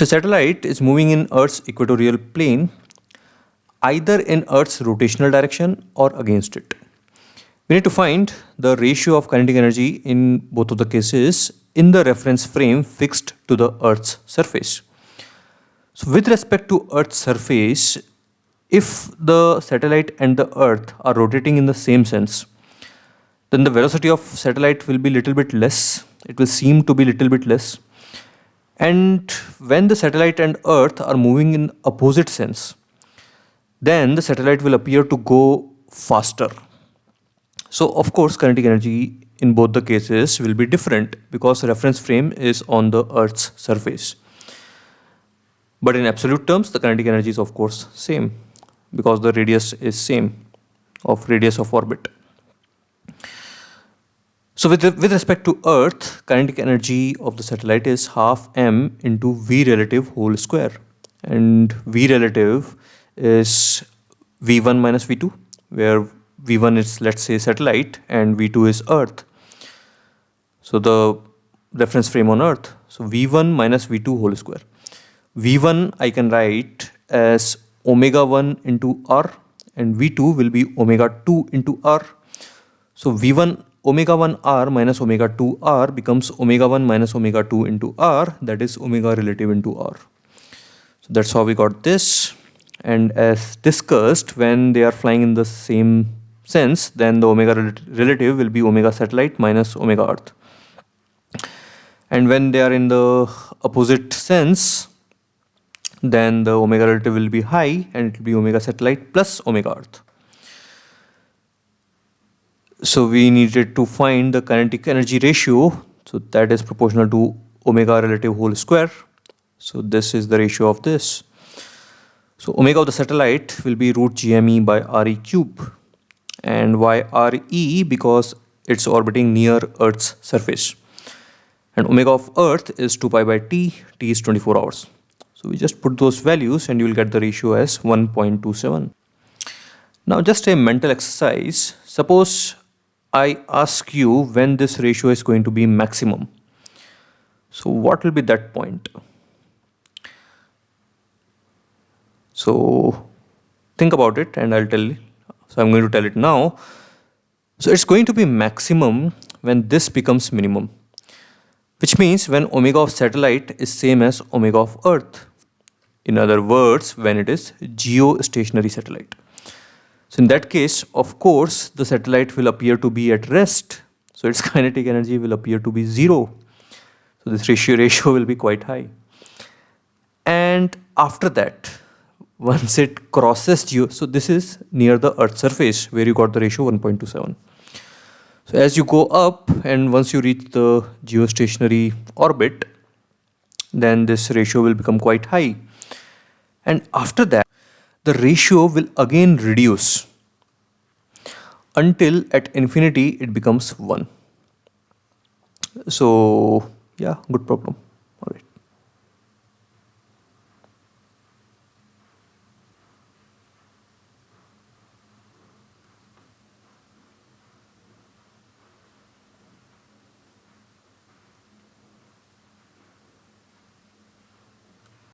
So satellite is moving in Earth's equatorial plane, either in Earth's rotational direction or against it. We need to find the ratio of kinetic energy in both of the cases in the reference frame fixed to the Earth's surface. So with respect to Earth's surface, if the satellite and the Earth are rotating in the same sense, then the velocity of satellite will be little bit less. It will seem to be little bit less. And when the satellite and Earth are moving in opposite sense, then the satellite will appear to go faster. So of course kinetic energy in both the cases will be different because reference frame is on the Earth's surface. But in absolute terms, the kinetic energy is of course same because the radius is same of radius of orbit. So with respect to Earth, kinetic energy of the satellite is half m into v relative whole square. And v relative is v1 minus v2, where v1 is, let's say, satellite and v2 is Earth. So the reference frame on Earth. So v1 minus v2 whole square. v1 I can write as omega 1 into r, and v2 will be omega 2 into r. So v1 omega 1 r minus omega 2 r becomes omega 1 minus omega 2 into r, that is omega relative into r. So that's how we got this. And as discussed, when they are flying in the same sense, then the omega relative will be omega satellite minus omega Earth. And when they are in the opposite sense, then the omega relative will be high and it will be omega satellite plus omega Earth. So we needed to find the kinetic energy ratio. So that is proportional to omega relative whole square. So this is the ratio of this. So omega of the satellite will be root gme by re cube. And why re? Because it's orbiting near Earth's surface. And omega of Earth is 2 pi by t is 24 hours. So we just put those values and you will get the ratio as 1.27. Now just a mental exercise. Suppose I ask you when this ratio is going to be maximum. So what will be that point? So think about it and I'll tell you. So I'm going to tell it now. So it's going to be maximum when this becomes minimum, which means when omega of satellite is same as omega of Earth. In other words, when it is geostationary satellite. So in that case, of course, the satellite will appear to be at rest. So its kinetic energy will appear to be 0. So this ratio will be quite high. And after that, once it crosses so this is near the Earth's surface where you got the ratio 1.27. So as you go up and once you reach the geostationary orbit, then this ratio will become quite high. And after that, the ratio will again reduce until at infinity it becomes 1. So yeah, good problem.